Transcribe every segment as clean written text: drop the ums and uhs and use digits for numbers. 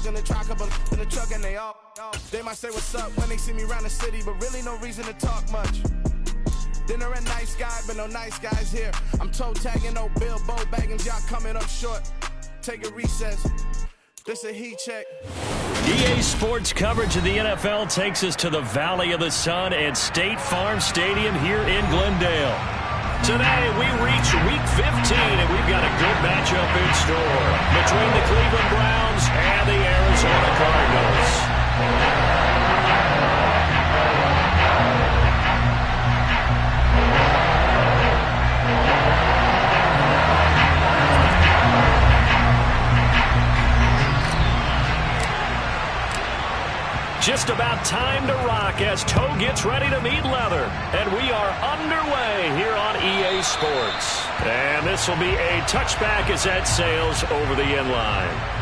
drugs in the truck, couple in the truck, and they all. They might say what's up when they see me around the city, but really no reason to talk much. Dinner a nice guy, but no nice guys here. I'm toe tagging, no Bilbo Baggins, y'all coming up short. Take a recess. This a heat check. EA Sports coverage of the NFL takes us to the Valley of the Sun and State Farm Stadium here in Glendale. Today we reach Week 15, and we've got a good matchup in store between the Cleveland Browns and the Arizona Cardinals. Just about time to rock as toe gets ready to meet leather. And we are underway here on EA Sports. And this will be a touchback as that sails over the end line.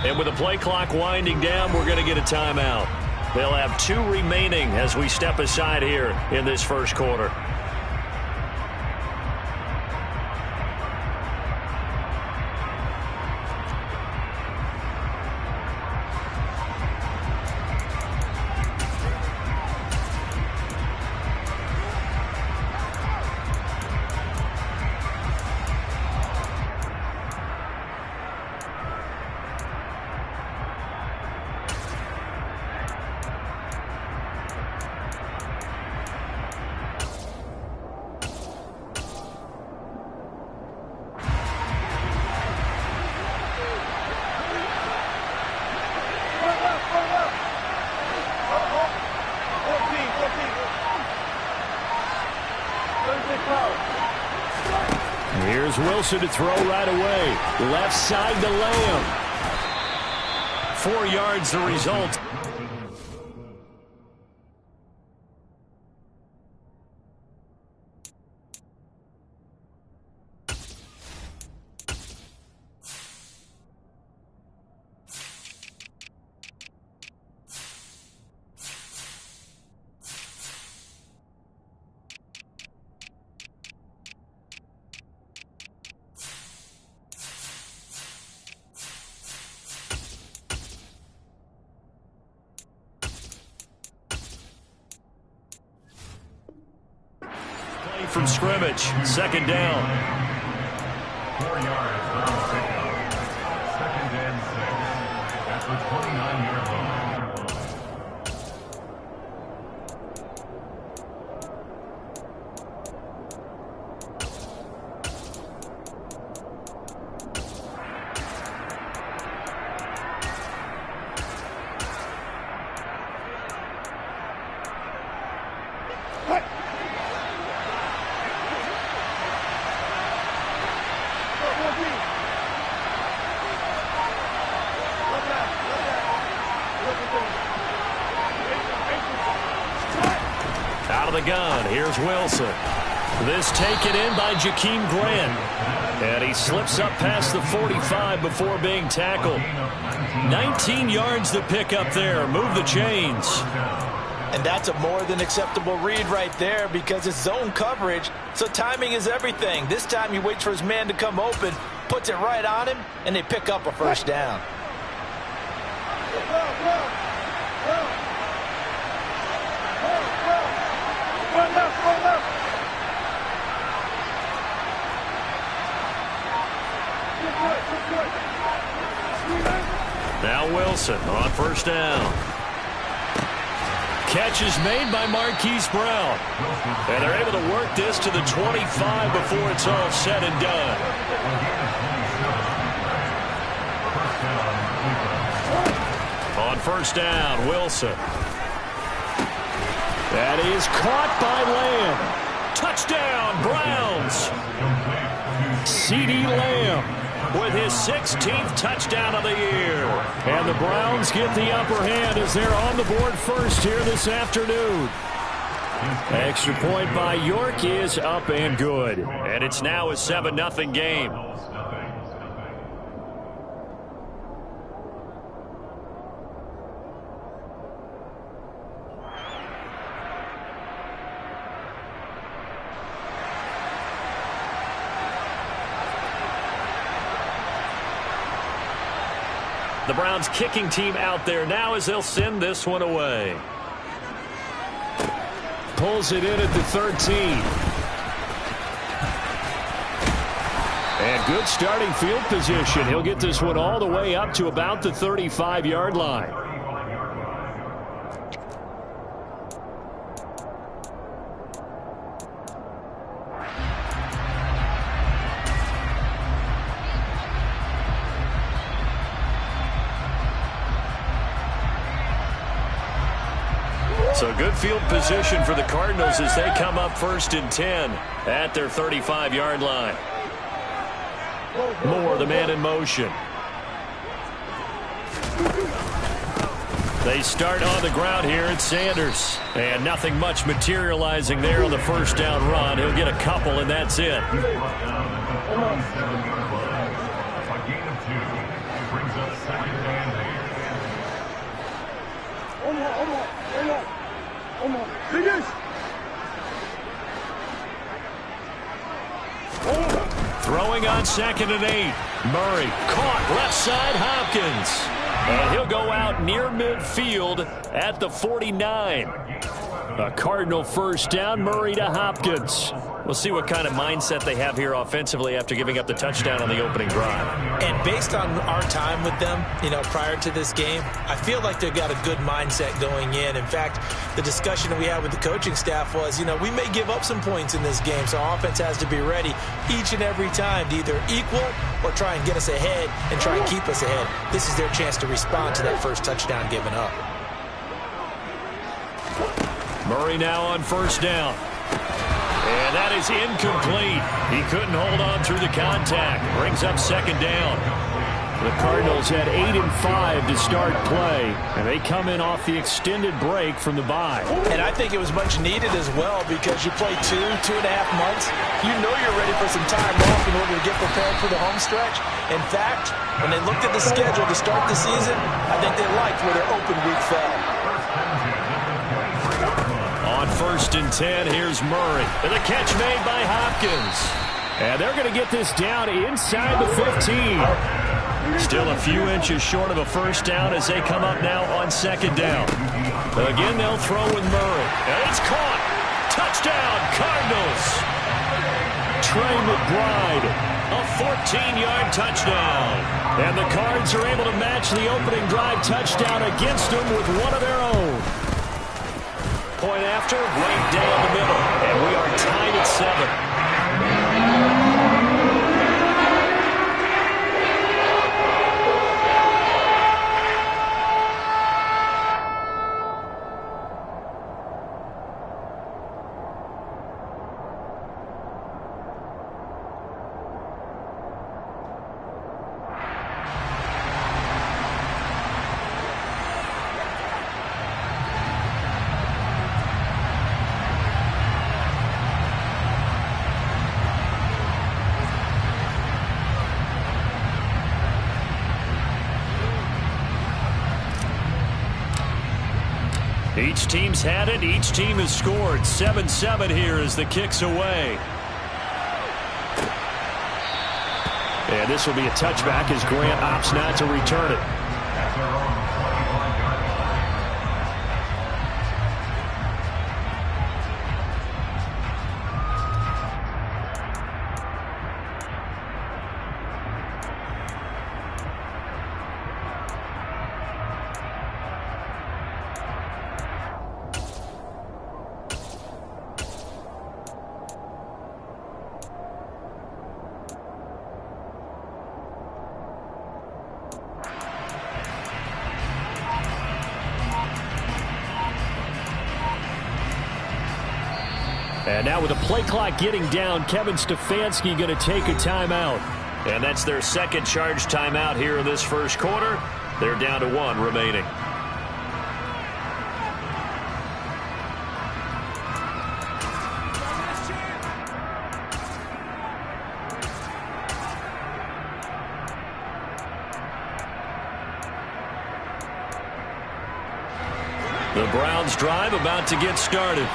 And with the play clock winding down, we're going to get a timeout. They'll have 2 remaining as we step aside here in this first quarter. Here's Wilson to throw right away. Left side to Lamb. 4 yards the result. From scrimmage, second down. 4 yards, second and 6 at the 29-yard line. Out of the gun, here's Wilson. This taken in by Jakeem Grant. And he slips up past the 45 before being tackled. 19 yards to pick up there. Move the chains. And that's a more than acceptable read right there because it's zone coverage, so timing is everything. This time he waits for his man to come open, puts it right on him, and they pick up a first down. Now Wilson on first down. Catch is made by Marquise Brown. And they're able to work this to the 25 before it's all said and done. On first down, Wilson. That is caught by Lamb. Touchdown, Browns. CeeDee Lamb. his 16th touchdown of the year. And the Browns get the upper hand as they're on the board first here this afternoon. Extra point by York is up and good. And it's now a 7-0 game. The Browns kicking team out there now as they'll send this one away. Pulls it in at the 13. And good starting field position. He'll get this one all the way up to about the 35-yard line. So good field position for the Cardinals as they come up 1st and 10 at their 35-yard line. Moore, the man in motion. They start on the ground here at Sanders. And nothing much materializing there on the first down run. He'll get a couple, and that's it. A gain of 2 brings up 2nd and 8. Throwing on 2nd and 8. Murray caught left side Hopkins. And he'll go out near midfield at the 49. A Cardinal first down, Murray to Hopkins. We'll see what kind of mindset they have here offensively after giving up the touchdown on the opening drive. And based on our time with them, prior to this game, I feel like they've got a good mindset going in. In fact, the discussion that we had with the coaching staff was, we may give up some points in this game, so our offense has to be ready each and every time to either equal or try and get us ahead and try and keep us ahead. This is their chance to respond to that first touchdown given up. Murray now on first down. And that is incomplete. He couldn't hold on through the contact. Brings up 2nd down. The Cardinals had 8 and 5 to start play, and they come in off the extended break from the bye. And I think it was much needed as well because you play 2.5 months. You know you're ready for some time off in order to get prepared for the home stretch. In fact, when they looked at the schedule to start the season, I think they liked where their open week fell. On 1st and 10, here's Murray. And the catch made by Hopkins. And they're going to get this down inside the 15. Still a few inches short of a first down as they come up now on 2nd down. Again, they'll throw with Murray. And it's caught. Touchdown, Cardinals. Trey McBride, a 14-yard touchdown. And the Cards are able to match the opening drive touchdown against them with one of their own. Point after, right down the middle. And we are tied at 7. Each team's had it. Each team has scored. 7-7 here as the kick's away. And this will be a touchback as Grant opts not to return it. And now with the play clock getting down, Kevin Stefanski going to take a timeout. And that's their second charge timeout here in this first quarter. They're down to 1 remaining. The Browns drive about to get started.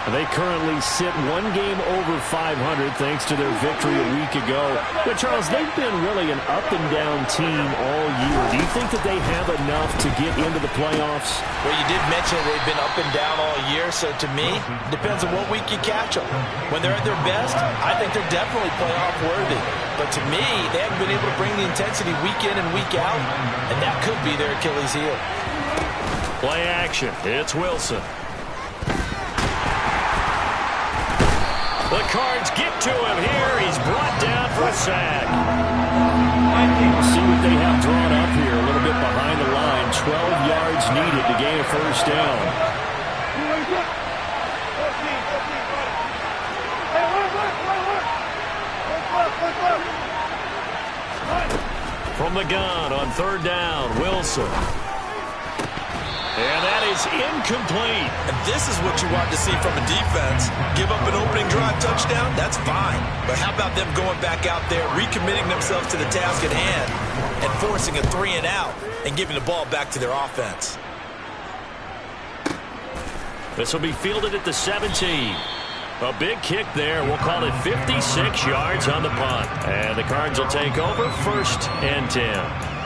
They currently sit 1 game over 500 thanks to their victory a week ago. But, Charles, they've been really an up-and-down team all year. Do you think that they have enough to get into the playoffs? Well, you did mention they've been up and down all year, so to me, it depends on what week you catch them. When they're at their best, I think they're definitely playoff-worthy. But to me, they haven't been able to bring the intensity week in and week out, and that could be their Achilles heel. Play action. It's Wilson. The Cards get to him here. He's brought down for a sack. See what they have drawn up here. A little bit behind the line. 12 yards needed to gain a first down. From the gun on 3rd down, Wilson. And that is incomplete. And this is what you want to see from a defense. Give up an opening drive touchdown, that's fine. But how about them going back out there, recommitting themselves to the task at hand, and forcing a 3-and-out and giving the ball back to their offense? This will be fielded at the 17. A big kick there. We'll call it 56 yards on the punt. And the Cards will take over 1st and 10.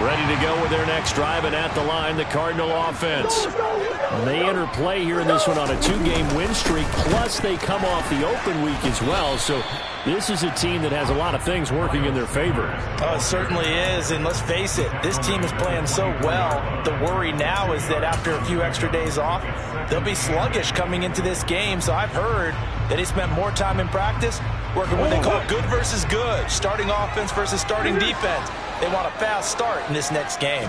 Ready to go with their next drive, and at the line, the Cardinal offense. And they enter play here in this one on a 2-game win streak, plus they come off the open week as well. So this is a team that has a lot of things working in their favor. Oh, it certainly is, and let's face it, this team is playing so well. The worry now is that after a few extra days off, they'll be sluggish coming into this game. So I've heard that he spent more time in practice working what they call good versus good, starting offense versus starting defense. They want a fast start in this next game.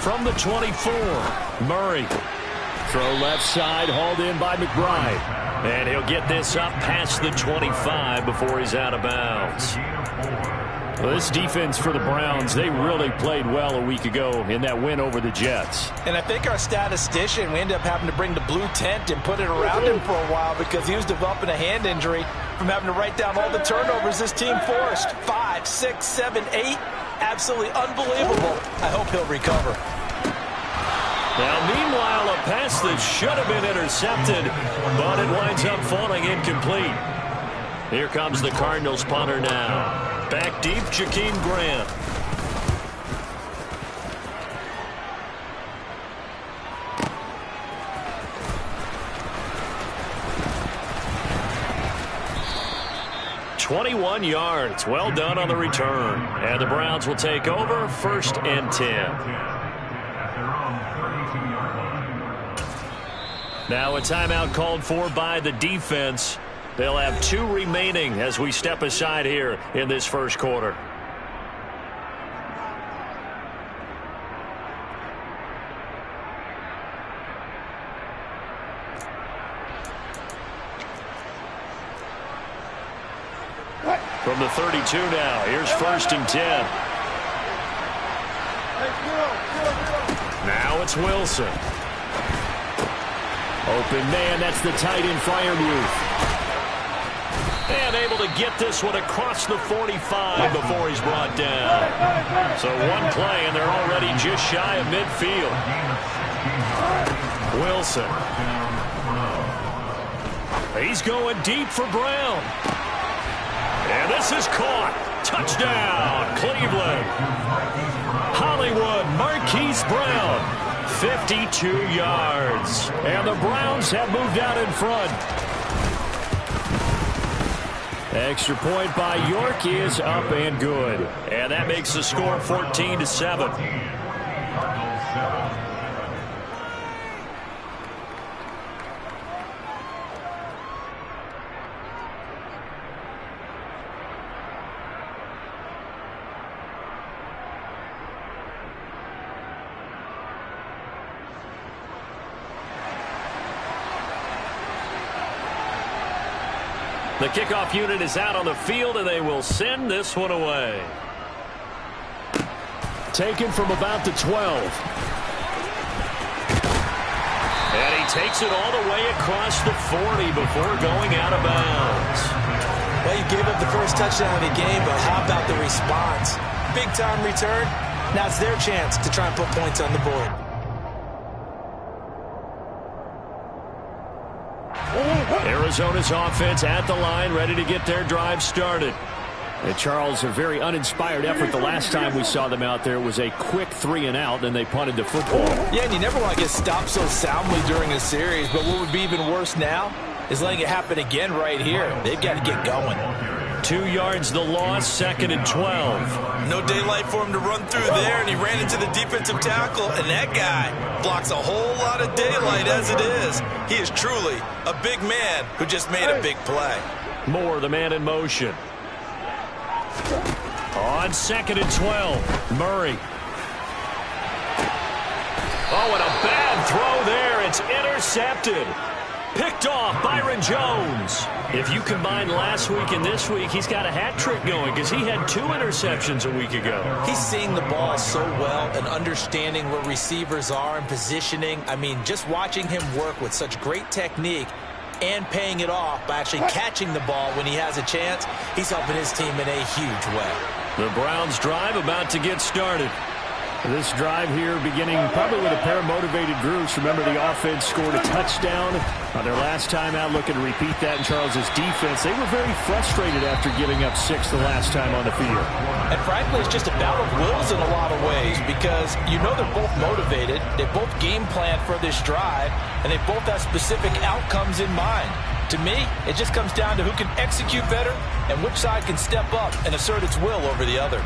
From the 24, Murray. Throw left side, hauled in by McBride. And he'll get this up past the 25 before he's out of bounds. Well, this defense for the Browns, they really played well a week ago in that win over the Jets. And I think our statistician, we ended up having to bring the blue tent and put it around him for a while because he was developing a hand injury from having to write down all the turnovers this team forced. 5, 6, 7, 8. Absolutely unbelievable. I hope he'll recover. Now, meanwhile, a pass that should have been intercepted, but it winds up falling incomplete. Here comes the Cardinals punter now. Back deep, Jakeem Grant. "21 yards. Well done on the return. And the Browns will take over 1st and 10. Now a timeout called for by the defense. They'll have 2 remaining as we step aside here in this first quarter. From the 32 now, here's 1st and 10. Now it's Wilson. Open man, that's the tight end Freiermuth. And able to get this one across the 45 before he's brought down. So one play, and they're already just shy of midfield. Wilson. He's going deep for Brown. And this is caught. Touchdown, Cleveland. Hollywood Marquise Brown. 52 yards. And the Browns have moved out in front. Extra point by York is up and good. And that makes the score 14-7. The kickoff unit is out on the field, and they will send this one away. Taken from about the 12. And he takes it all the way across the 40 before going out of bounds. Well, you gave up the first touchdown of the game, but how about the response? Big-time return. Now it's their chance to try and put points on the board. Arizona's offense at the line, ready to get their drive started. And Charles, a very uninspired effort the last time we saw them out there. It was a quick 3-and-out, and they punted the football. Yeah, and you never want to get stopped so soundly during a series, but what would be even worse now is letting it happen again right here. They've got to get going. 2 yards the loss, 2nd and 12. No daylight for him to run through there, and he ran into the defensive tackle, and that guy blocks a whole lot of daylight as it is. He is truly a big man who just made a big play. Moore, the man in motion. On 2nd and 12, Murray. Oh, and a bad throw there. It's intercepted. Picked off Byron Jones. If you combine last week and this week, he's got a hat trick going because he had 2 interceptions a week ago. He's seeing the ball so well and understanding where receivers are and positioning. I mean, just watching him work with such great technique and paying it off by actually catching the ball when he has a chance, he's helping his team in a huge way. The Browns drive about to get started. This drive here beginning probably with a pair of motivated groups. Remember, the offense scored a touchdown on their last time out, looking to repeat that in Charles's defense. They were very frustrated after giving up 6 the last time on the field. And frankly, it's just a battle of wills in a lot of ways because you know they're both motivated. They both game plan for this drive, and they both have specific outcomes in mind. To me, it just comes down to who can execute better and which side can step up and assert its will over the other.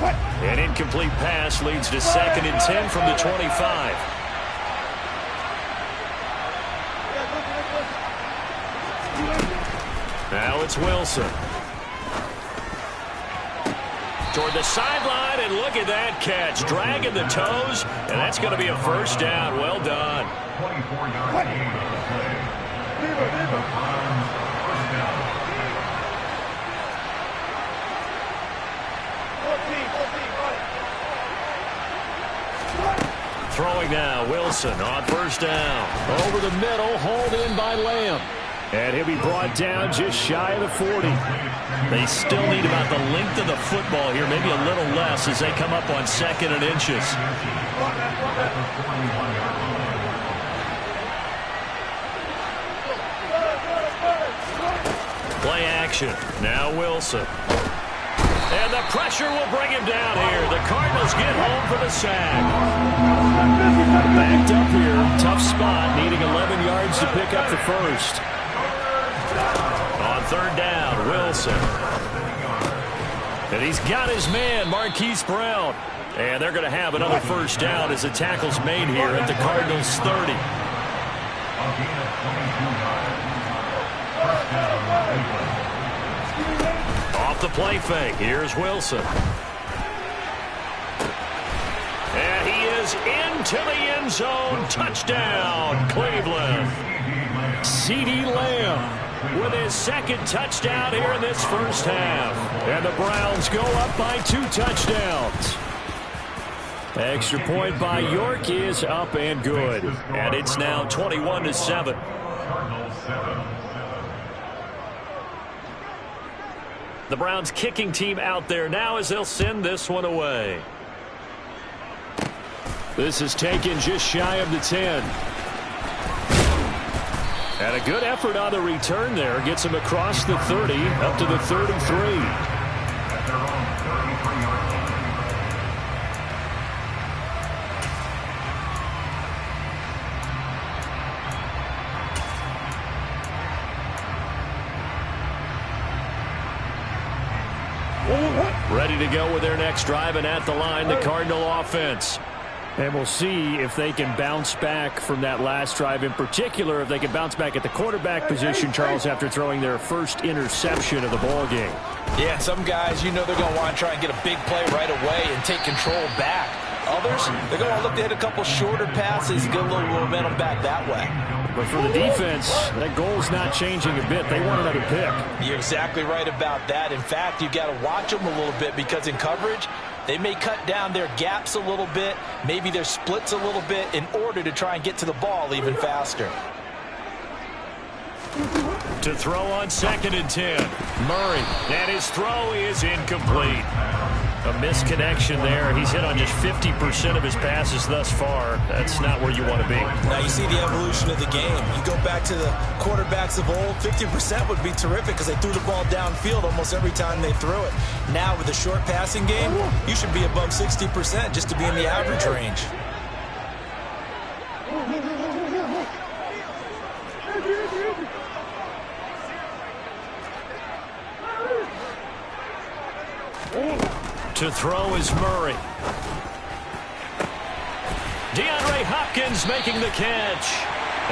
An incomplete pass leads to 2nd and 10 from the 25. Now it's Wilson. Toward the sideline, and look at that catch. Dragging the toes, and that's going to be a first down. Well done. 24-yard gain on the play. The Browns first down. Throwing now, Wilson on first down. Over the middle, hauled in by Lamb. And he'll be brought down just shy of the 40. They still need about the length of the football here, maybe a little less as they come up on 2nd and inches. Play action. Now Wilson. And the pressure will bring him down here. The Cardinals get home for the sack. Backed up here. Tough spot. Needing 11 yards to pick up the first. On 3rd down, Wilson. And he's got his man, Marquise Brown. And they're going to have another first down as the tackle's made here at the Cardinals' 30. Off the play fake, here's Wilson. And he is into the end zone. Touchdown, Cleveland. CeeDee Lamb with his 2nd touchdown here in this first half. And the Browns go up by 2 touchdowns. Extra point by York is up and good. And it's now 21-7. The Browns kicking team out there now as they'll send this one away. This is taken just shy of the 10. And a good effort on the return there. Gets him across the 30 up to the 33. Ready to go with their next drive, and at the line, the Cardinal offense. And we'll see if they can bounce back from that last drive. In particular, if they can bounce back at the quarterback position, Charles, after throwing their first interception of the ball game. Yeah, some guys, you know they're going to want to try and get a big play right away and take control back. Others, they're going to look to hit a couple shorter passes, get a little momentum back that way. But for the defense, that goal's not changing a bit. They want another pick. You're exactly right about that. In fact, you've got to watch them a little bit because in coverage, they may cut down their gaps a little bit, maybe their splits a little bit in order to try and get to the ball even faster. To throw on 2nd and 10. Murray. And his throw is incomplete. A misconnection there. He's hit on just 50% of his passes thus far. That's not where you want to be. Now you see the evolution of the game. You go back to the quarterbacks of old, 50% would be terrific because they threw the ball downfield almost every time they threw it. Now with the short passing game, you should be above 60% just to be in the average range. To throw is Murray. DeAndre Hopkins making the catch.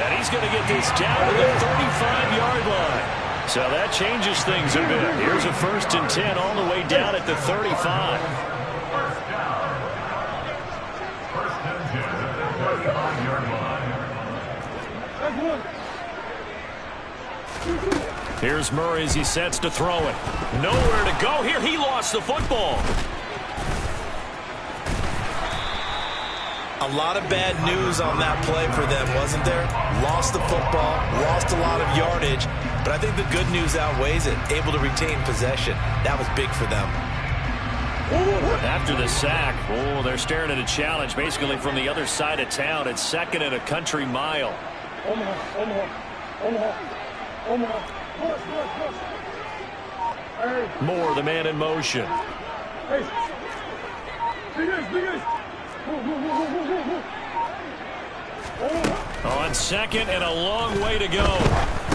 And he's going to get this down to the 35-yard line. So that changes things a bit. Here's a 1st and 10 all the way down at the 35. First down. First and 10 at the 35-yard line. Here's Murray as he sets to throw it. Nowhere to go here. He lost the football. A lot of bad news on that play for them, wasn't there? Lost the football, lost a lot of yardage, but I think the good news outweighs it. Able to retain possession. That was big for them. After the sack, they're staring at a challenge basically from the other side of town. It's 2nd and a country mile. Moore, the man in motion. On 2nd and a long way to go.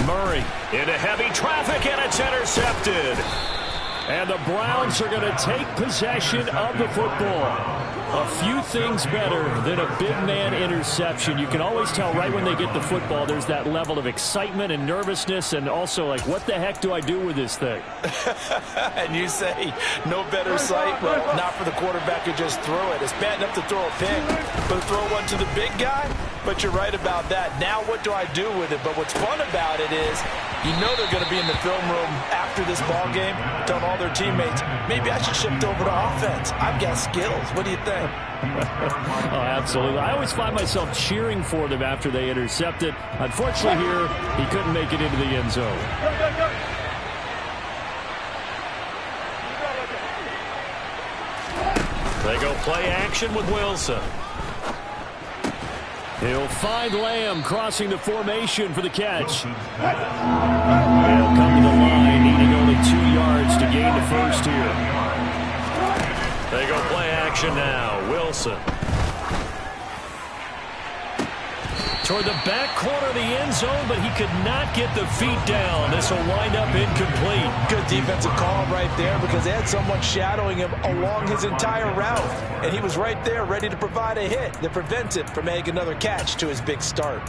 Murray into heavy traffic and it's intercepted. And the Browns are going to take possession of the football. A few things better than a big man interception. You can always tell right when they get the football, there's that level of excitement and nervousness and also like, what the heck do I do with this thing? And you say, no better sight? Well, not for the quarterback who just threw it. It's bad enough to throw a pick, but throw one to the big guy? But you're right about that. Now what do I do with it? But what's fun about it is you know they're going to be in the film room after this ball game, telling all their teammates, maybe I should shift over to offense. I've got skills. What do you think? Oh, absolutely. I always find myself cheering for them after they intercept it. Unfortunately here, he couldn't make it into the end zone. They go play action with Wilson. He'll find Lamb crossing the formation for the catch. He'll come to the line, needing only 2 yards to gain the first here. They go play action now. Wilson. Toward the back corner of the end zone, but he could not get the feet down. This will wind up incomplete. Good defensive call right there because they had someone shadowing him along his entire route. And he was right there ready to provide a hit that prevents it from making another catch to his big start.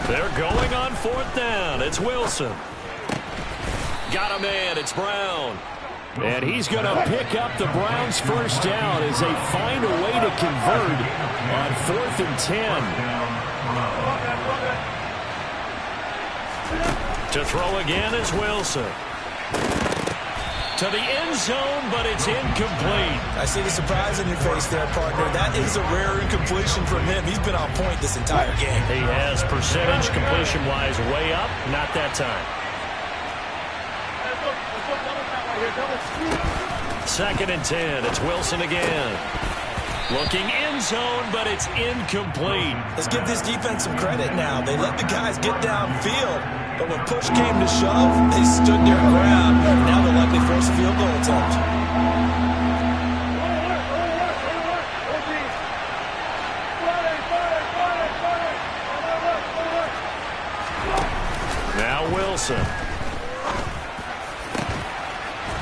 They're going on 4th down. It's Wilson. Got a man. It's Brown. And he's going to pick up the Browns' first down as they find a way to convert on 4th and 10. To throw again is Wilson. To the end zone, but it's incomplete. I see the surprise in your face there, partner. That is a rare incompletion from him. He's been on point this entire game. He has percentage completion-wise way up. Not that time. 2nd and 10. It's Wilson again. Looking end zone, but it's incomplete. Let's give this defense some credit now. They let the guys get downfield, but when push came to shove, they stood their ground. Now they'll likely force a field goal attempt. Wilson.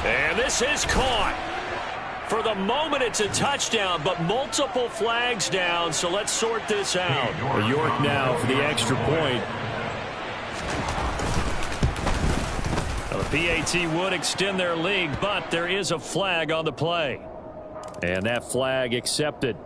And this is caught. For the moment, it's a touchdown, but multiple flags down, so let's sort this out. York now for the extra point. Well, the PAT would extend their lead, but there is a flag on the play. And that flag accepted.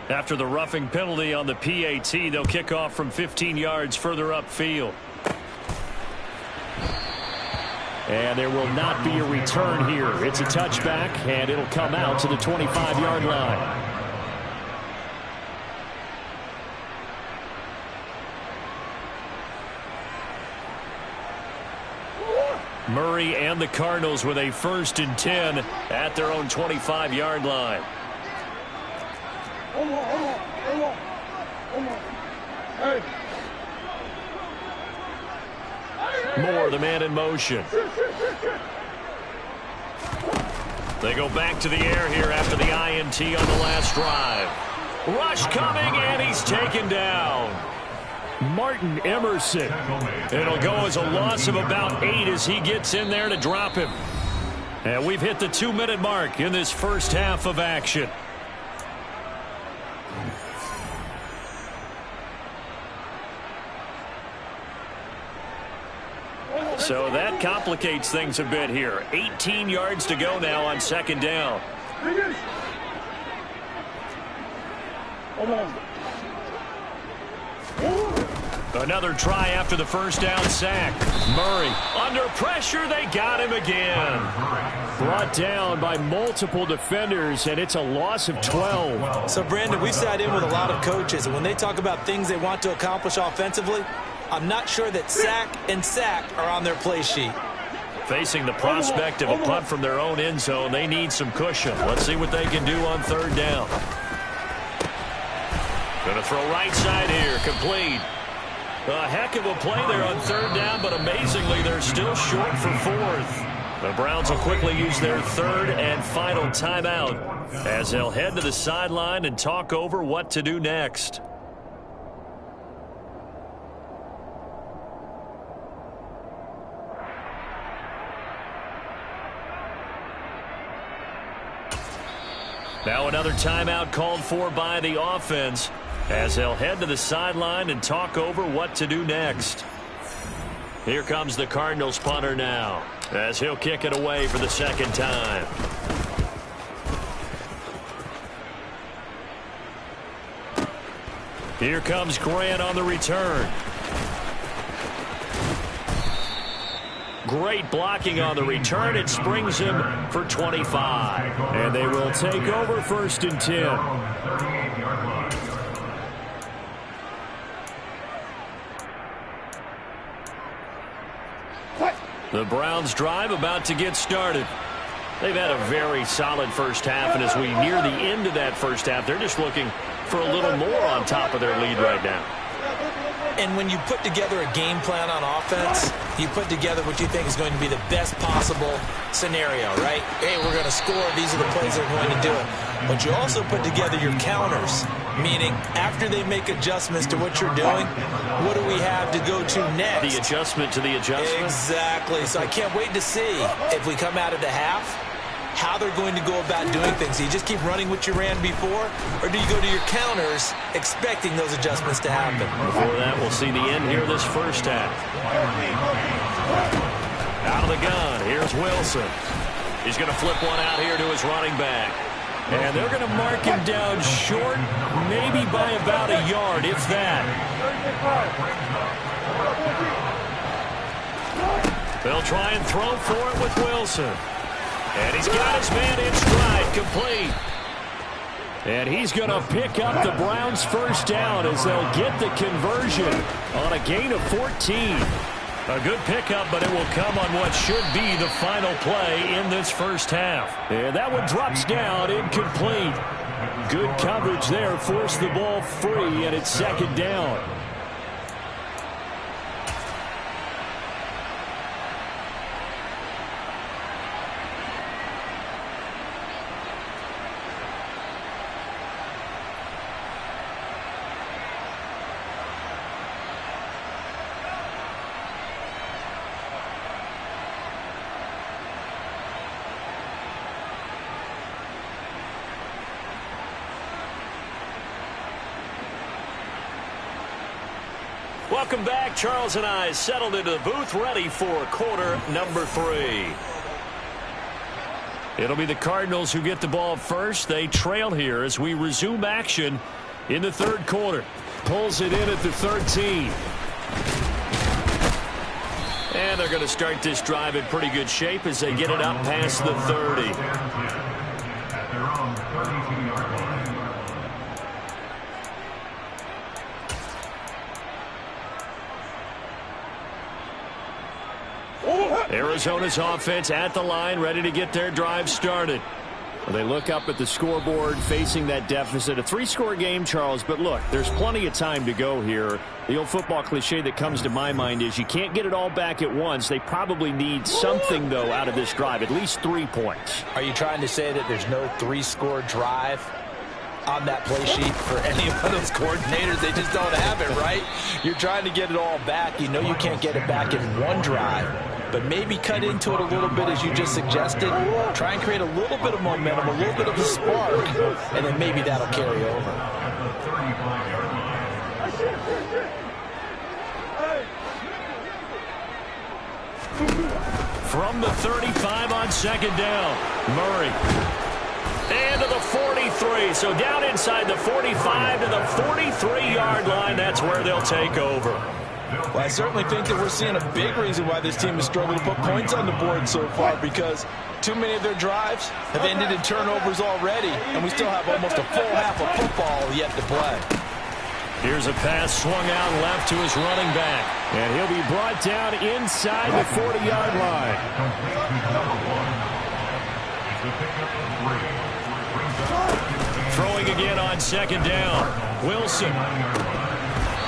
After the roughing penalty on the PAT, they'll kick off from 15 yards further upfield. And there will not be a return here. It's a touchback, and it'll come out to the 25-yard line. Murray and the Cardinals with a 1st and 10 at their own 25-yard line. Moore, the man in motion. They go back to the air here after the INT on the last drive. Rush coming, and he's taken down. Martin Emerson. It'll go as a loss of about 8 as he gets in there to drop him. And we've hit the 2-minute mark in this first half of action. So that complicates things a bit here. 18 yards to go now on 2nd down. Another try after the 1st down sack. Murray under pressure. They got him again. Brought down by multiple defenders, and it's a loss of 12. So, Brandon, we've sat in with a lot of coaches, and when they talk about things they want to accomplish offensively, I'm not sure that sack and sack are on their play sheet. Facing the prospect of a punt from their own end zone, they need some cushion. Let's see what they can do on 3rd down. Going to throw right side here, complete. A heck of a play there on 3rd down, but amazingly, they're still short for 4th. The Browns will quickly use their 3rd and final timeout as they'll head to the sideline and talk over what to do next. Now another timeout called for by the offense as they'll head to the sideline and talk over what to do next. Here comes the Cardinals punter now as he'll kick it away for the 2nd time. Here comes Grant on the return. Great blocking on the return. It springs him for 25. And they will take over 1st and 10. The Browns drive about to get started. They've had a very solid first half, and as we near the end of that first half, they're just looking for a little more on top of their lead right now. And when you put together a game plan on offense, you put together what you think is going to be the best possible scenario, right? Hey, we're going to score. These are the plays that are going to do it. But you also put together your counters, meaning after they make adjustments to what you're doing, what do we have to go to next? The adjustment to the adjustment? Exactly. So I can't wait to see if we come out of the half, how they're going to go about doing things. Do you just keep running what you ran before, or do you go to your counters expecting those adjustments to happen? Before that, we'll see the end here this first half. Out of the gun, here's Wilson. He's going to flip one out here to his running back. And they're going to mark him down short, maybe by about a yard, if that. They'll try and throw for it with Wilson. And he's got his man in stride, complete. And he's going to pick up the Browns' 1st down as they'll get the conversion on a gain of 14. A good pickup, but it will come on what should be the final play in this first half. And that one drops down, incomplete. Good coverage there, forced the ball free, and it's second down. Welcome back. Charles and I settled into the booth, ready for quarter number 3. It'll be the Cardinals who get the ball first. They trail here as we resume action in the third quarter. Pulls it in at the 13. And they're going to start this drive in pretty good shape as they get it up past the 30. At their own 32-yard line. Arizona's offense at the line, ready to get their drive started. Well, they look up at the scoreboard, facing that deficit. A 3-score game, Charles, but look, there's plenty of time to go here. The old football cliche that comes to my mind is you can't get it all back at once. They probably need something, though, out of this drive, at least 3 points. Are you trying to say that there's no 3-score drive on that play sheet for any of those coordinators? They just don't have it, right? You're trying to get it all back. You know you can't get it back in one drive, but maybe cut into it a little bit as you just suggested. Try and create a little bit of momentum, a little bit of a spark, and then maybe that'll carry over. From the 35 on second down, Murray. And to the 43. So down inside the 45 to the 43-yard line. That's where they'll take over. Well, I certainly think that we're seeing a big reason why this team has struggled to put points on the board so far, because too many of their drives have ended in turnovers already, and we still have almost a full half of football yet to play. Here's a pass swung out left to his running back, and he'll be brought down inside the 40-yard line. Throwing again on second down, Wilson.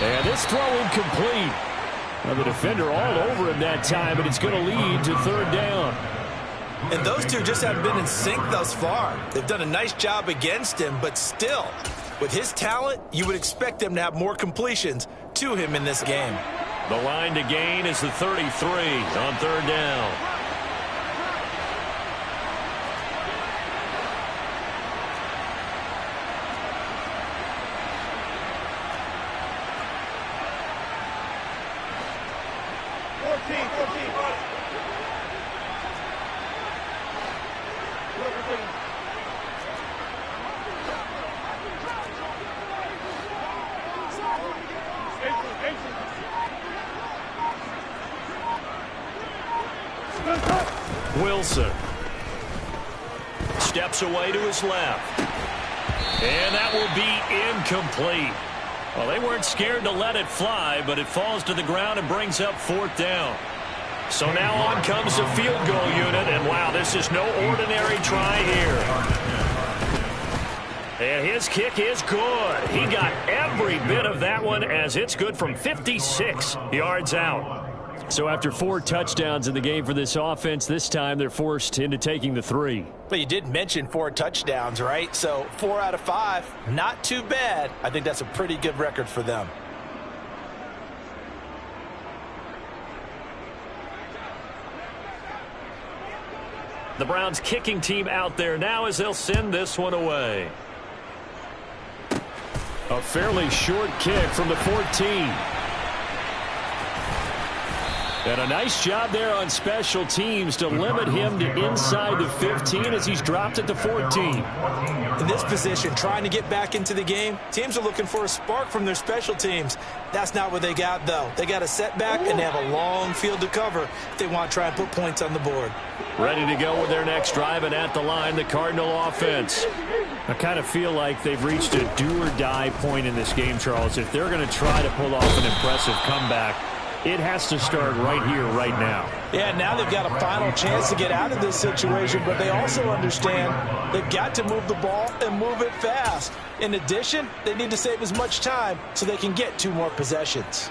And this throw incomplete. Well, the defender all over him that time, but it's going to lead to third down. And those two just haven't been in sync thus far. They've done a nice job against him, but still, with his talent, you would expect them to have more completions to him in this game. The line to gain is the 33 on third down. Wilson steps away to his left, and that will be incomplete. Well, they weren't scared to let it fly, but it falls to the ground and brings up fourth down. So now on comes the field goal unit, and wow, this is no ordinary try here. And his kick is good. He got every bit of that one, as it's good from 56 yards out. So after 4 touchdowns in the game for this offense, this time they're forced into taking the 3. But you did mention 4 touchdowns, right? So 4 out of 5, not too bad. I think that's a pretty good record for them. The Browns kicking team out there now as they'll send this one away. A fairly short kick from the 14. And a nice job there on special teams to limit him to inside the 15 as he's dropped at the 14. In this position, trying to get back into the game, teams are looking for a spark from their special teams. That's not what they got, though. They got a setback, and they have a long field to cover if they want to try and put points on the board. Ready to go with their next drive, and at the line, the Cardinal offense. I kind of feel like they've reached a do-or-die point in this game, Charles. If they're going to try to pull off an impressive comeback, It has to start right here, right now. Yeah, now they've got a final chance to get out of this situation, but they also understand they've got to move the ball and move it fast. In addition, they need to save as much time so they can get 2 more possessions.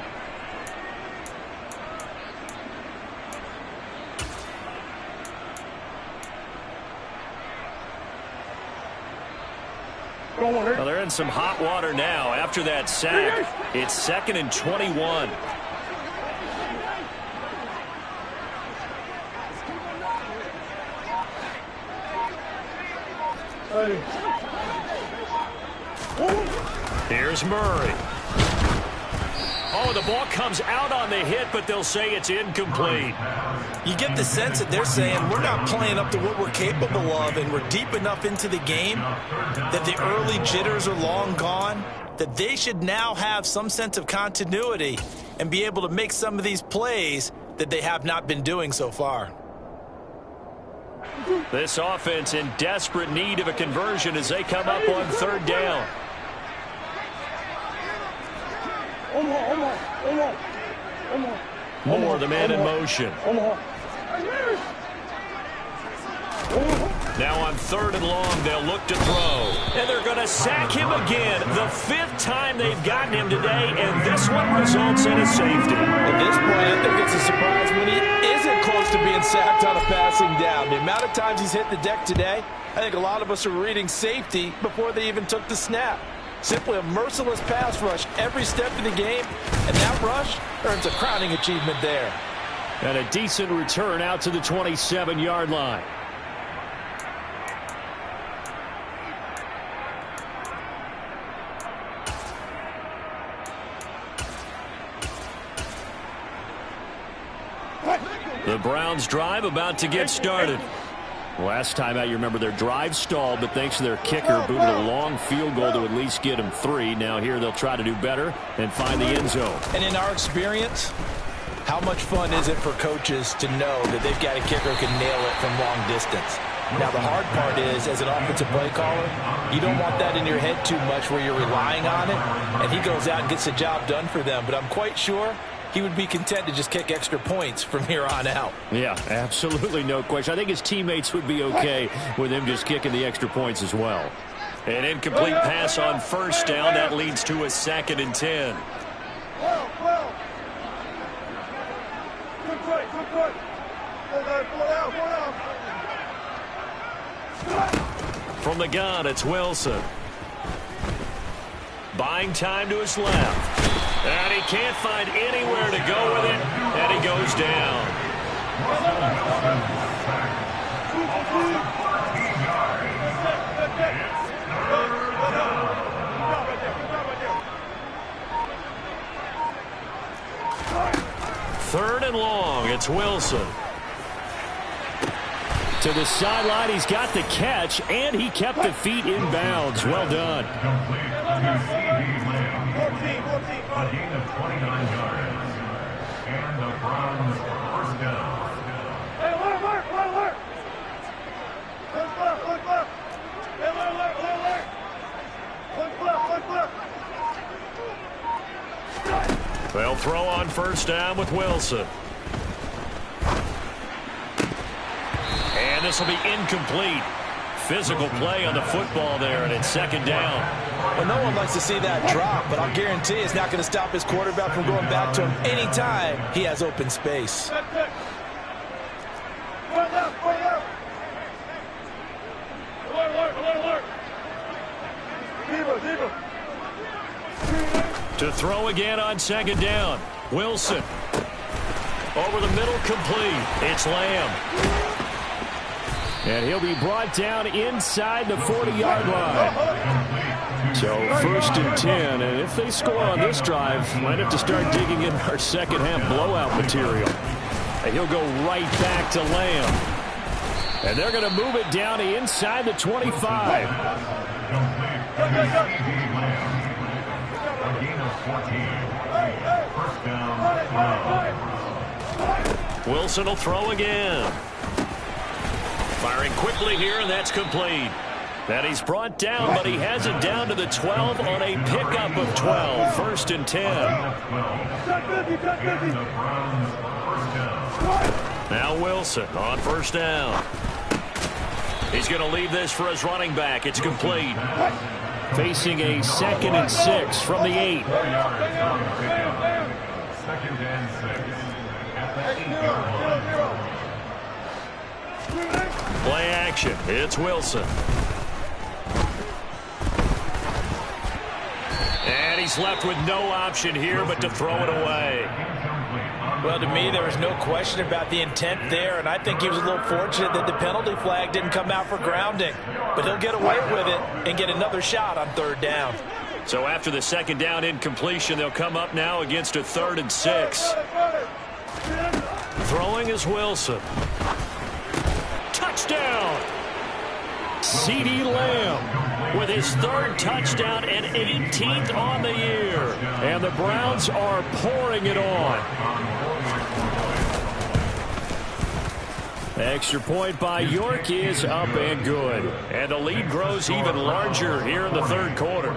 Well, they're in some hot water now after that sack. It's 2nd and 21. Here's Murray. Oh, the ball comes out on the hit, but they'll say it's incomplete. You get the sense that they're saying we're not playing up to what we're capable of, and we're deep enough into the game that the early jitters are long gone, that they should now have some sense of continuity and be able to make some of these plays that they have not been doing so far. This offense in desperate need of a conversion as they come up on 3rd down. Moore, the man in motion. Now on 3rd and long, they'll look to throw. And they're going to sack him again. The 5th time they've gotten him today, and this one results in a safety. At this point, I think it's a surprise when he isn't close to being sacked on a passing down. The amount of times he's hit the deck today, I think a lot of us are reading safety before they even took the snap. Simply a merciless pass rush every step of the game, and that rush earns a crowning achievement there. And a decent return out to the 27-yard line. The Browns drive about to get started. Last time out, you remember their drive stalled, but thanks to their kicker, booted a long field goal to at least get them 3. Now here they'll try to do better and find the end zone. And in our experience, how much fun is it for coaches to know that they've got a kicker who can nail it from long distance? Now, the hard part is, as an offensive play caller, you don't want that in your head too much where you're relying on it, and he goes out and gets the job done for them. But I'm quite sure he would be content to just kick extra points from here on out. Yeah, absolutely no question. I think his teammates would be okay with him just kicking the extra points as well. An incomplete pass on 1st down. That leads to a 2nd and 10. From the gun, it's Wilson. Buying time to his left. And he can't find anywhere to go with it, and he goes down. Third and long, it's Wilson. To the sideline, he's got the catch, and he kept the feet in bounds. Well done. A gain of 29 yards. And the Browns 1st down. Hey, alert! Look left! Hey, alert! They'll throw on 1st down with Wilson. And this will be incomplete. Physical play on the football there, and it's 2nd down. Well, no one likes to see that drop, but I'll guarantee it's not going to stop his quarterback from going back to him anytime he has open space. To throw again on 2nd down. Wilson. Over the middle, complete. It's Lamb. And he'll be brought down inside the 40-yard line. So 1st and 10, and if they score on this drive, might have to start digging in our second-half blowout material. And he'll go right back to Lamb. And they're going to move it down to inside the 25. Wilson will throw again. Firing quickly here, and that's complete. And he's brought down, but he has it down to the 12 on a pickup of 12. First and 10. Now Wilson on first down. He's going to leave this for his running back. It's complete. Facing a 2nd and 6 from the 8. 2nd and 6 at the 8-yard line. Play action. It's Wilson. And he's left with no option here but to throw it away. Well, to me, there was no question about the intent there, and I think he was a little fortunate that the penalty flag didn't come out for grounding. But he'll get away with it and get another shot on 3rd down. So after the 2nd down incompletion, they'll come up now against a 3rd and 6. Throwing is Wilson. Touchdown! CeeDee Lamb with his 3rd touchdown and 18th on the year. And the Browns are pouring it on. Extra point by York is up and good. And the lead grows even larger here in the 3rd quarter.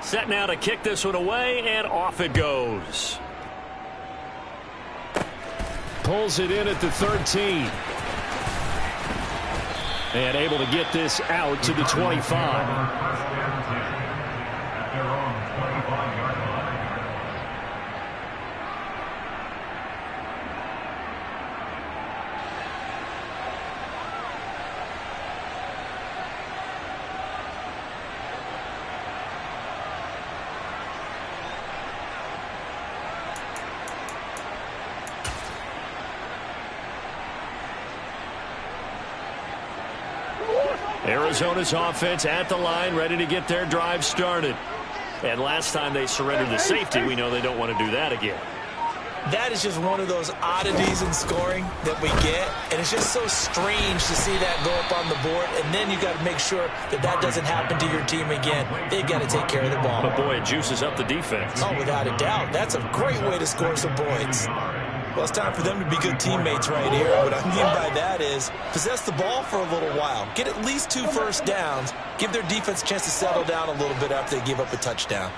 Set now to kick this one away, and off it goes. Pulls it in at the 13. And able to get this out to the 25. Arizona's offense at the line, ready to get their drive started. And last time they surrendered the safety, we know they don't want to do that again. That is just one of those oddities in scoring that we get, and it's just so strange to see that go up on the board, and then you got to make sure that that doesn't happen to your team again. They've got to take care of the ball. But boy, it juices up the defense. Oh, without a doubt. That's a great way to score some points. Well, it's time for them to be good teammates right here. What I mean by that is possess the ball for a little while. Get at least 2 first downs. Give their defense a chance to settle down a little bit after they give up a touchdown.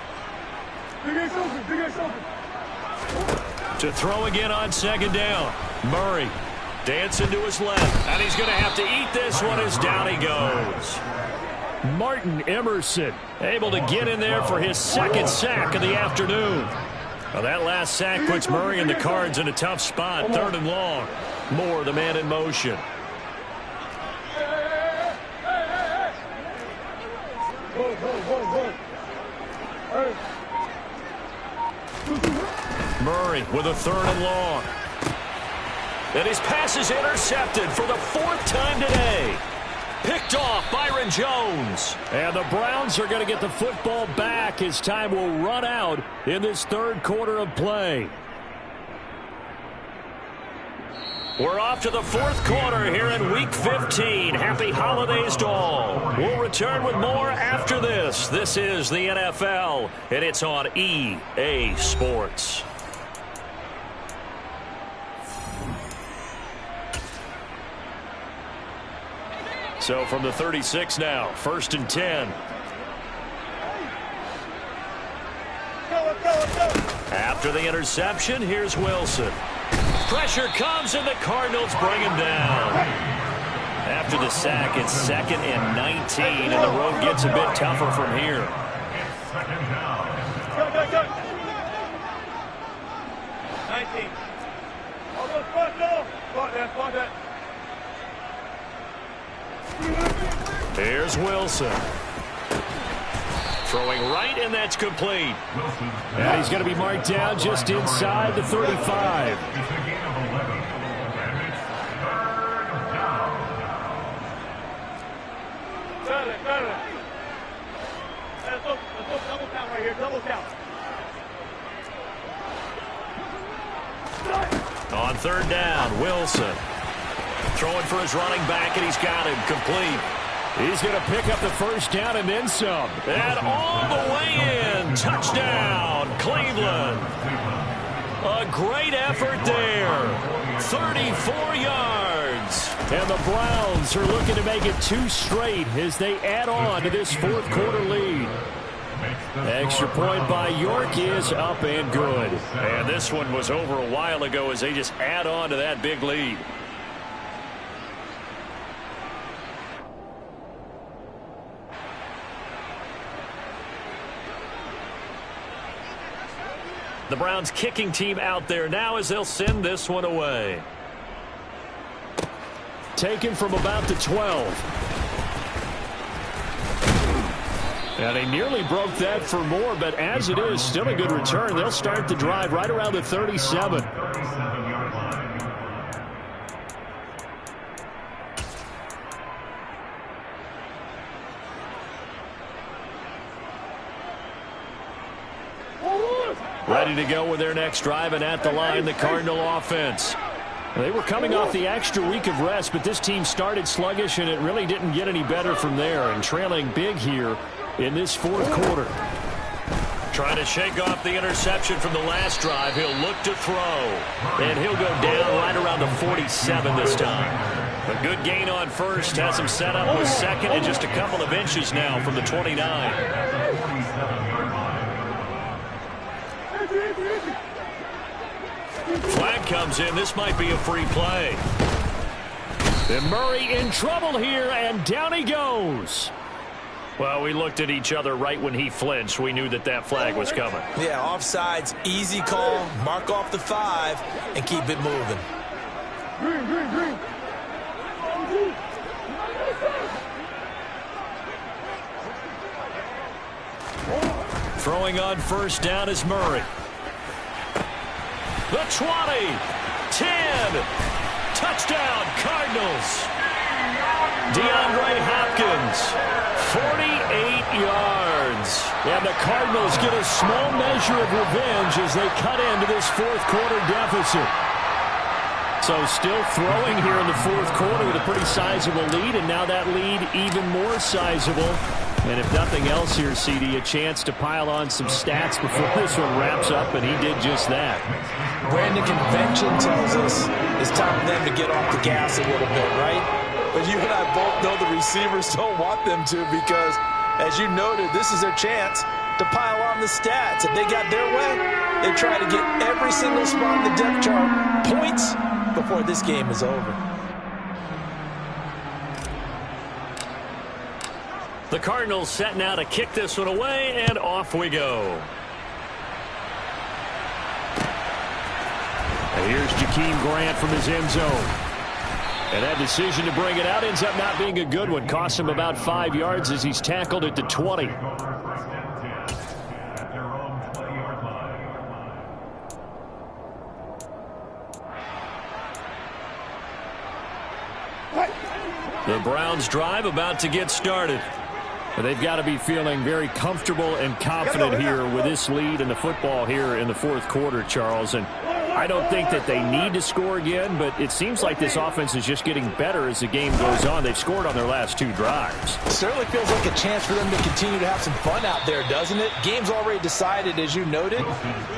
To throw again on 2nd down. Murray dancing to his left. And he's going to have to eat this one as down he goes. Martin Emerson able to get in there for his 2nd sack of the afternoon. Well, that last sack puts Murray and the Cards in a tough spot. 3rd and long. Moore, the man in motion. Murray with a 3rd and long. And his pass is intercepted for the 4th time today. Picked off Byron Jones. And the Browns are going to get the football back as time will run out in this 3rd quarter of play. We're off to the 4th quarter here in Week 15. Happy holidays to all. We'll return with more after this. This is the NFL, and it's on EA Sports. So from the 36 now, 1st and 10. After the interception, here's Wilson. Pressure comes, and the Cardinals bring him down. After the sack, it's 2nd and 19, and the road gets a bit tougher from here. 2nd down. 19. Almost spot there. Spot that. Here's Wilson. Throwing right, and that's complete. And he's going to be marked down just inside the 35. It's a gain of 11. And it's 3rd down. Dale. Eso. right here, double count. On third down, Wilson. Throwing for his running back, and he's got him complete. He's going to pick up the first down and then some. And all the way in. Touchdown, Cleveland. A great effort there. 34 yards. And the Browns are looking to make it 2 straight as they add on to this fourth quarter lead. Extra point by York is up and good. And this one was over a while ago as they just add on to that big lead. The Browns kicking team out there now as they'll send this one away. Taken from about the 12. And they nearly broke that for more, but as it is, still a good return. They'll start the drive right around the 37. Ready to go with their next drive, and at the line, the Cardinal offense. They were coming off the extra week of rest, but this team started sluggish, and it really didn't get any better from there, and trailing big here in this fourth quarter. Trying to shake off the interception from the last drive. He'll look to throw, and he'll go down right around the 47 this time. A good gain on first, has him set up with second, and just a couple of inches now from the 29. Flag comes in. This might be a free play. And Murray in trouble here, and down he goes. Well, we looked at each other right when he flinched. We knew that that flag was coming. Yeah, offsides, easy call. Mark off the 5 and keep it moving. Green, green, green. Throwing on first down is Murray. The 20, 10, touchdown Cardinals. DeAndre Hopkins, 48 yards. And the Cardinals get a small measure of revenge as they cut into this fourth quarter deficit. So still throwing here in the fourth quarter with a pretty sizable lead, and now that lead even more sizable. And if nothing else here, CD, a chance to pile on some stats before this one wraps up, and he did just that. Brandon, convention tells us it's time for them to get off the gas a little bit, right? But you and I both know the receivers don't want them to because, as you noted, this is their chance to pile on the stats. If they got their way, they try to get every single spot in the depth chart points before this game is over. The Cardinals set now to kick this one away, and off we go. And here's Jakeem Grant from his end zone. And that decision to bring it out ends up not being a good one. Costs him about 5 yards as he's tackled at the 20. The Browns drive about to get started. But they've got to be feeling very comfortable and confident here with this lead and the football here in the fourth quarter, Charles. And I don't think that they need to score again, but it seems like this offense is just getting better as the game goes on. They've scored on their last 2 drives. It certainly feels like a chance for them to continue to have some fun out there, doesn't it? Game's already decided, as you noted,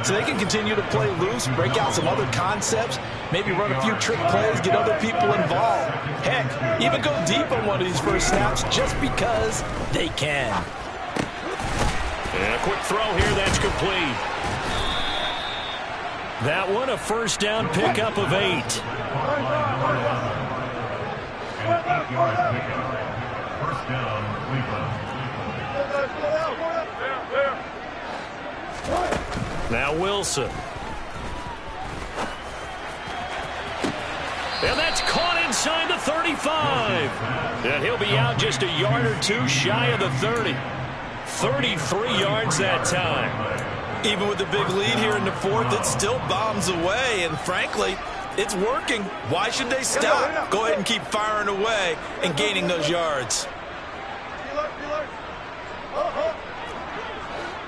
so they can continue to play loose, break out some other concepts, maybe run a few trick plays, get other people involved. Heck, even go deep on one of these first snaps just because they can. And a quick throw here, that's complete. That one a first down pickup of 8. First down, Cleveland. Now Wilson. And that's caught inside the 35. And he'll be out just a yard or 2 shy of the 30. 33 yards that time. Even with the big lead here in the fourth, it still bombs away, and frankly, it's working. Why should they stop? Go ahead and keep firing away and gaining those yards.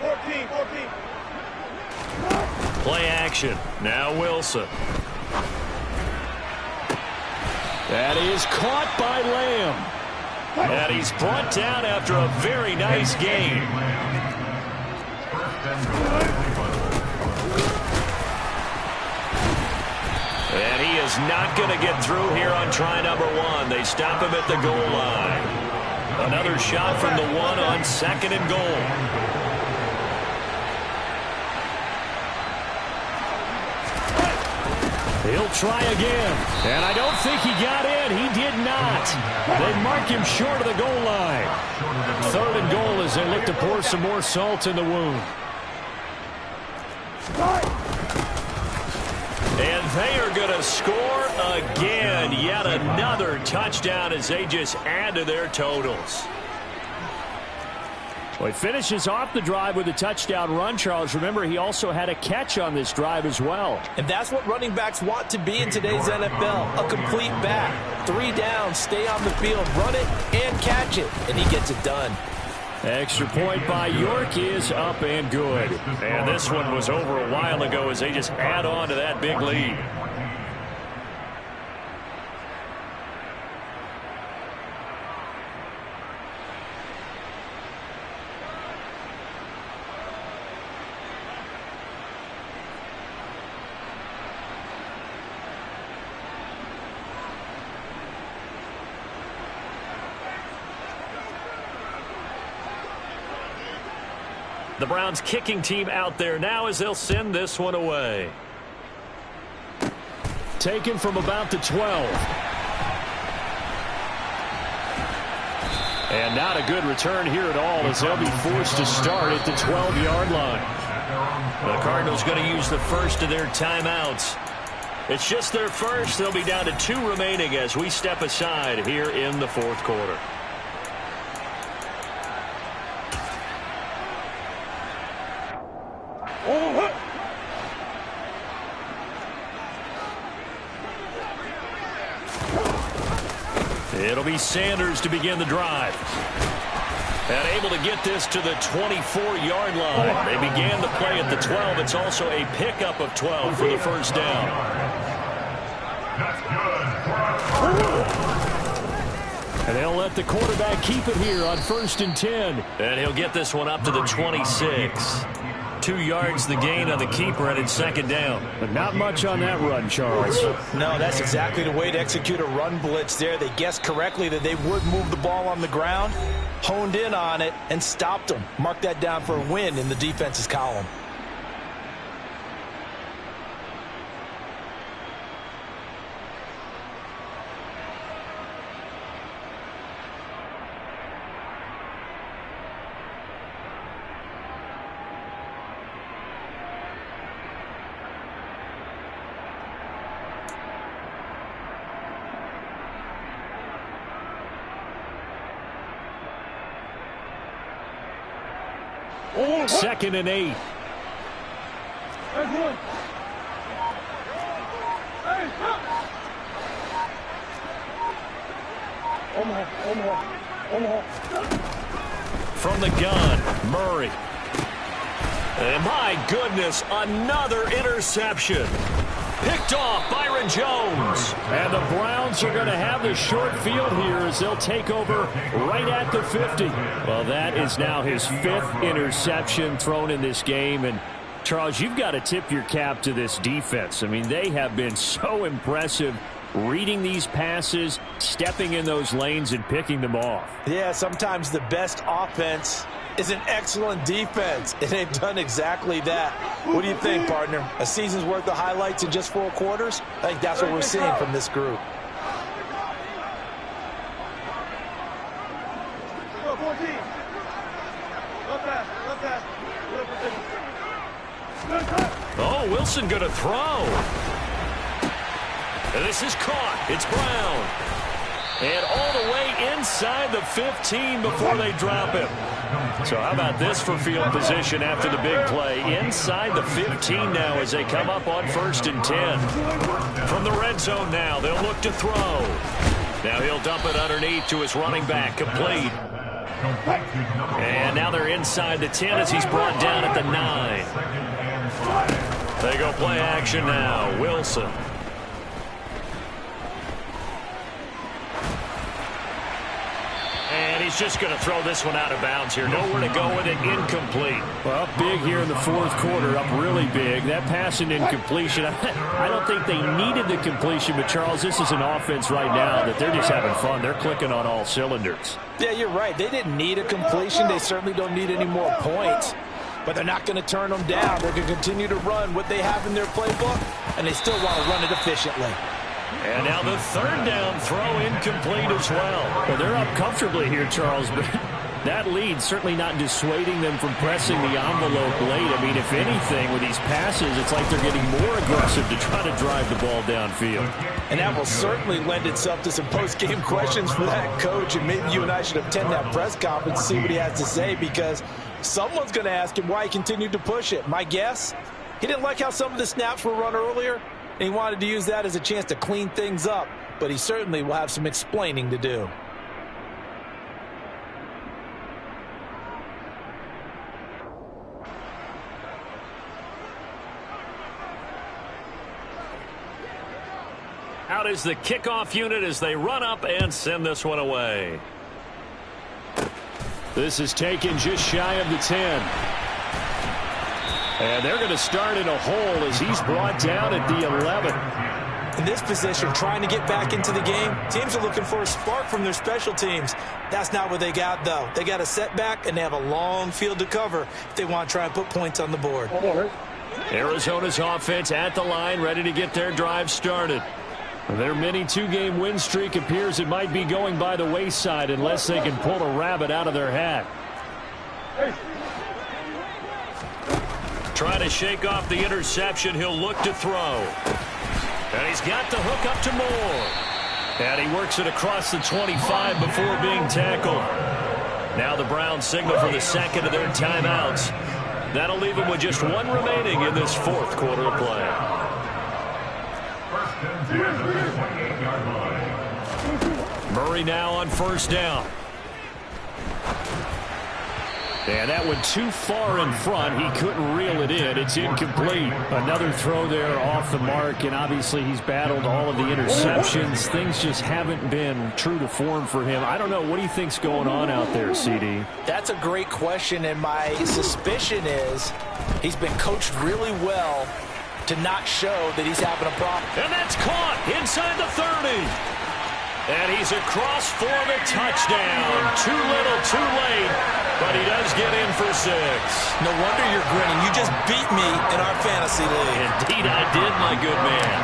14. Play action. Now Wilson. That is caught by Lamb. And he's brought down after a very nice game. And he is not going to get through here on try number 1. They stop him at the goal line. Another shot from the 1 on 2nd and goal. He'll try again. And I don't think he got in. He did not. They mark him short of the goal line. 3rd and goal as they look to pour some more salt in the wound. And they are going to score again. Yet another touchdown as they just add to their totals. Well, he finishes off the drive with a touchdown run, Charles. Remember, he also had a catch on this drive as well. And that's what running backs want to be in today's NFL, a complete back. 3 down, stay on the field, run it, and catch it. And he gets it done. Extra point by York is up and good. And this one was over a while ago as they just add on to that big lead. The Browns kicking team out there now as they'll send this one away. Taken from about the 12. And not a good return here at all as they'll be forced to start at the 12-yard line. The Cardinals going to use the first of their timeouts. It's just their first. They'll be down to 2 remaining as we step aside here in the 4th quarter. It'll be Sanders to begin the drive. And able to get this to the 24-yard line. They began the play at the 12. It's also a pickup of 12 for the first down. And they'll let the quarterback keep it here on 1st and 10. And he'll get this one up to the 26. 2 yards the gain on the keeper, and it's 2nd down. But not much on that run, Charles. No, that's exactly the way to execute a run blitz there. They guessed correctly that they would move the ball on the ground, honed in on it, and stopped them. Mark that down for a win in the defense's column. Second and 8. From the gun, Murray. And my goodness, another interception. Picked off Byron Jones. And the Browns are going to have the short field here as they'll take over right at the 50. Well, that is now his 5th interception thrown in this game. And, Charles, you've got to tip your cap to this defense. I mean, they have been so impressive reading these passes, stepping in those lanes, and picking them off. Yeah, sometimes the best offense is an excellent defense, and they've done exactly that. What do you think, partner? A season's worth of highlights in just 4 quarters? I think that's what we're seeing from this group. Oh, Wilson going to throw. And this is caught. It's Brown. And all the way inside the 15 before they drop him. So how about this for field position after the big play? Inside the 15 now as they come up on 1st and 10. From the red zone now, they'll look to throw. Now he'll dump it underneath to his running back, complete. And now they're inside the 10 as he's brought down at the 9. They go play action now. Wilson. And he's just going to throw this one out of bounds here. Nowhere to go with it. Incomplete. Well, big here in the fourth quarter. Up really big. That pass and incompletion. I don't think they needed the completion, but, Charles, this is an offense right now that they're just having fun. They're clicking on all cylinders. Yeah, you're right. They didn't need a completion. They certainly don't need any more points. But they're not going to turn them down. They're going to continue to run what they have in their playbook, and they still want to run it efficiently. And now the third down throw incomplete as well. Well, they're up comfortably here, Charles, but that lead certainly not dissuading them from pressing the envelope late. I mean, if anything, with these passes, it's like they're getting more aggressive to try to drive the ball downfield. And that will certainly lend itself to some post-game questions for that coach, and maybe you and I should attend that press conference and see what he has to say, because someone's going to ask him why he continued to push it. My guess, he didn't like how some of the snaps were run earlier, and he wanted to use that as a chance to clean things up, but he certainly will have some explaining to do. Out is the kickoff unit as they run up and send this one away. This is taken just shy of the 10. And they're going to start in a hole as he's brought down at the 11. In this position, trying to get back into the game, teams are looking for a spark from their special teams. That's not what they got, though. They got a setback, and they have a long field to cover if they want to try and put points on the board. Arizona's offense at the line, ready to get their drive started. Their mini two-game win streak appears it might be going by the wayside unless they can pull a rabbit out of their hat. Trying to shake off the interception. He'll look to throw. And he's got the hook up to Moore. And he works it across the 25 before being tackled. Now the Browns signal for the second of their timeouts. That'll leave them with just one remaining in this fourth quarter of play. Murray now on first down. And that one too far in front. He couldn't reel it in. It's incomplete. Another throw there off the mark, and obviously he's battled all of the interceptions. Things just haven't been true to form for him. I don't know. What do you think's going on out there, CD? That's a great question, and my suspicion is he's been coached really well to not show that he's having a problem. And that's caught inside the 30. And he's across for the touchdown. Too little, too late, but he does get in for 6. No wonder you're grinning. You just beat me in our fantasy league. Indeed I did, my good man.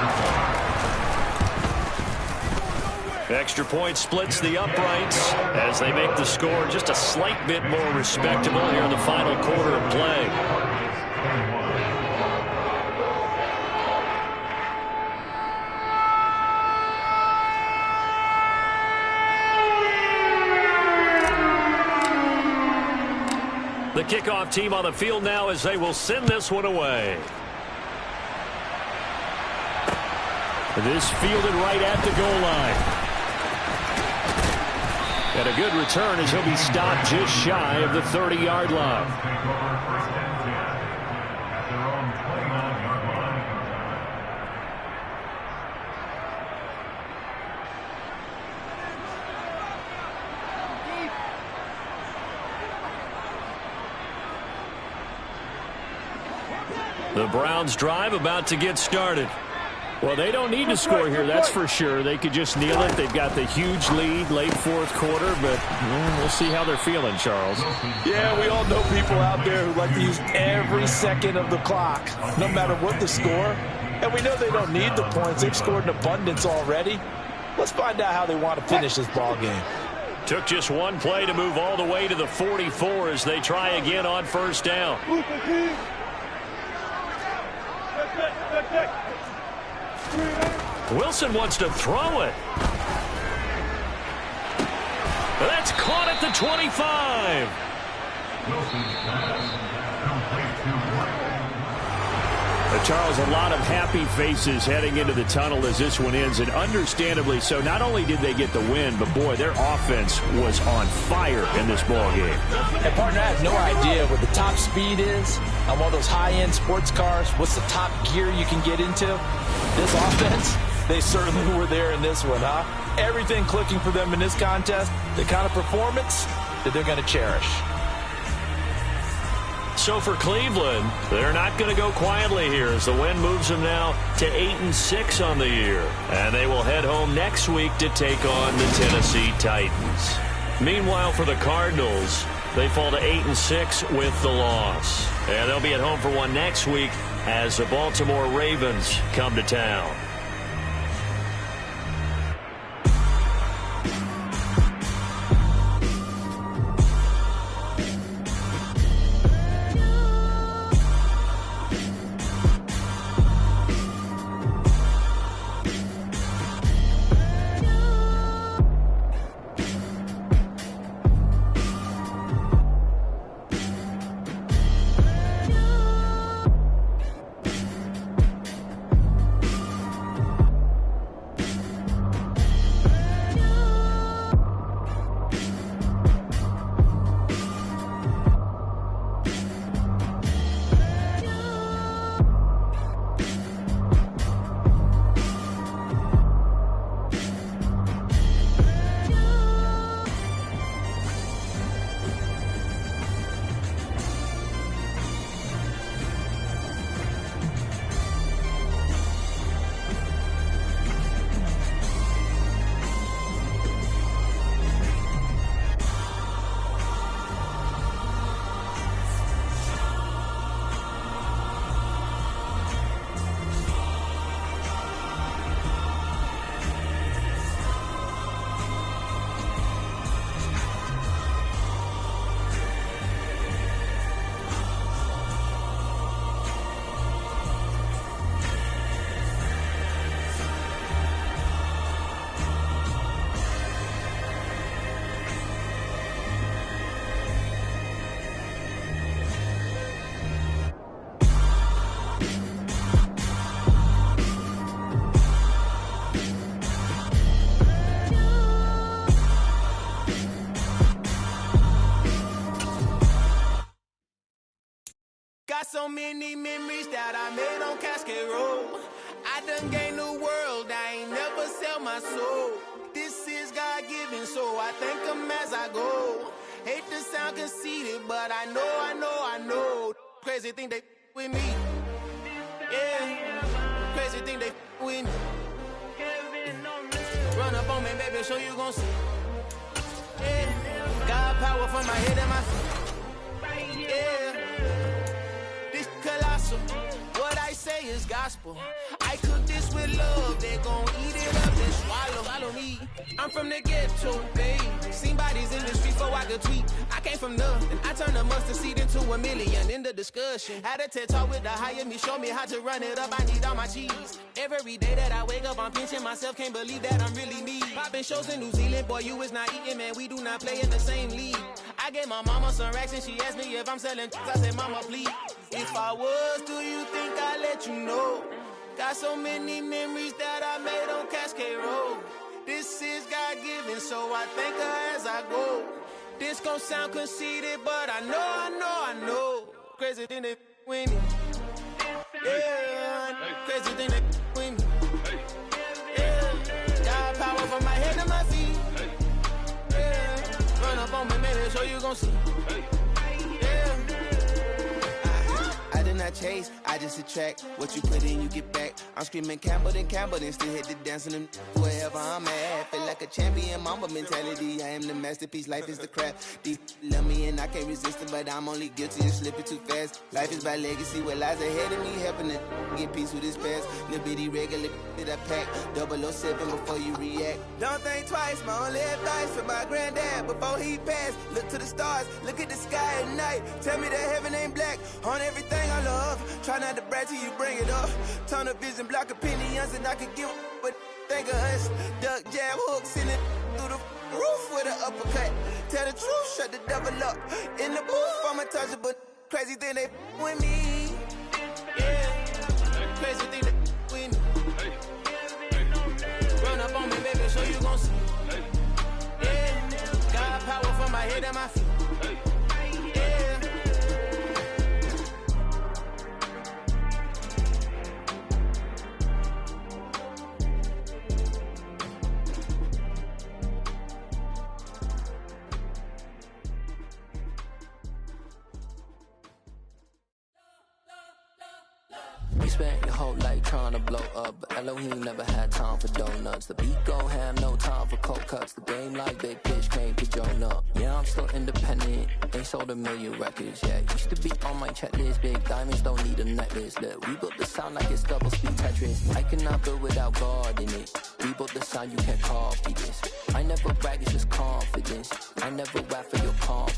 Extra point splits the uprights as they make the score just a slight bit more respectable here in the final quarter of play. The kickoff team on the field now as they will send this one away. This fielded right at the goal line. And a good return as he'll be stopped just shy of the 30-yard line. The Browns drive about to get started. Well, they don't need to score here, that's for sure. They could just kneel it. They've got the huge lead late fourth quarter, but we'll see how they're feeling, Charles. Yeah, we all know people out there who like to use every second of the clock, no matter what the score. And we know they don't need the points. They've scored in abundance already. Let's find out how they want to finish this ball game. Took just one play to move all the way to the 44 as they try again on first down. Wilson wants to throw it. That's caught at the 25. Charles, a lot of happy faces heading into the tunnel as this one ends, and understandably so. Not only did they get the win, but, boy, their offense was on fire in this ball game. And, partner, I have no idea what the top speed is on one of those high-end sports cars. What's the top gear you can get into? This offense, they certainly were there in this one, huh? Everything clicking for them in this contest, the kind of performance that they're going to cherish. So for Cleveland, they're not going to go quietly here as the win moves them now to 8-6 on the year. And they will head home next week to take on the Tennessee Titans. Meanwhile, for the Cardinals, they fall to 8-6 with the loss. And they'll be at home for one next week as the Baltimore Ravens come to town. Got so many memories that I made on Cascade Road. I done gained the world, I ain't never sell my soul. This is God-given, so I thank him as I go. Hate to sound conceited, but I know. Crazy thing they with me. Yeah, crazy thing they with me. Run up on me, baby, so you gon' see. Yeah, God power from my head and my feet. Yeah. Colossal. What I say is gospel. I cook this with love. They gon' eat it up and swallow. Follow me. I'm from the ghetto, babe. Seen bodies in the street before I could tweet. I came from nothing. I turned a mustard seed into a million. In the discussion, had a TED talk with the higher me. Show me how to run it up. I need all my cheese. Every day that I wake up, I'm pinching myself. Can't believe that I'm really me. Popping shows in New Zealand. Boy, you is not eating, man. We do not play in the same league. I gave my mama some racks and she asked me if I'm selling. I said, mama, please. If I was, do you think I'd let you know? Got so many memories that I made on Cascade Road. This is God-given, so I thank her as I go. This gon' sound conceited, but I know. Crazy thing they with me. Yeah, crazy thing they with me. Yeah, got power from my head to my feet. Yeah, run up on me, maybe so you gon' see. I chase, I just attract what you put in, you get back. I'm screaming Campbell, then still hit the dance and them wherever I'm at. Feel like a champion, mamba mentality. I am the masterpiece, life is the crap. Deep love me and I can't resist it, but I'm only guilty of slipping too fast. Life is by legacy, what lies ahead of me, helping to get peace with his past. Little bitty regular that I pack, 007 before you react. Don't think twice, my only advice for my granddad before he passed. Look to the stars, look at the sky at night. Tell me that heaven ain't black on everything I love. Try not to brag till you bring it up. Tunnel vision, block opinions, and I could give but think of us. Duck jab hooks in it through the roof with an uppercut. Tell the truth, shut the devil up. In the booth, I'm untouchable. Crazy thing they with me. Yeah, face and think that with me. Run up on me, baby, so you gon' see. Yeah, got power from my head and my feet. Yeah. We spent your whole life trying to blow up, but Elohim never had time for donuts. The beat gon' have no time for cold cuts. The game like Big Pitch came to Jonah. Yeah, I'm still independent, ain't sold a million records yet. Used to be on my checklist, big diamonds don't need a necklace. Look, we built the sound like it's double speed Tetris. I cannot build without God in it. We built the sound, you can't copy this. I never brag, it's just confidence. I never rap for your confidence.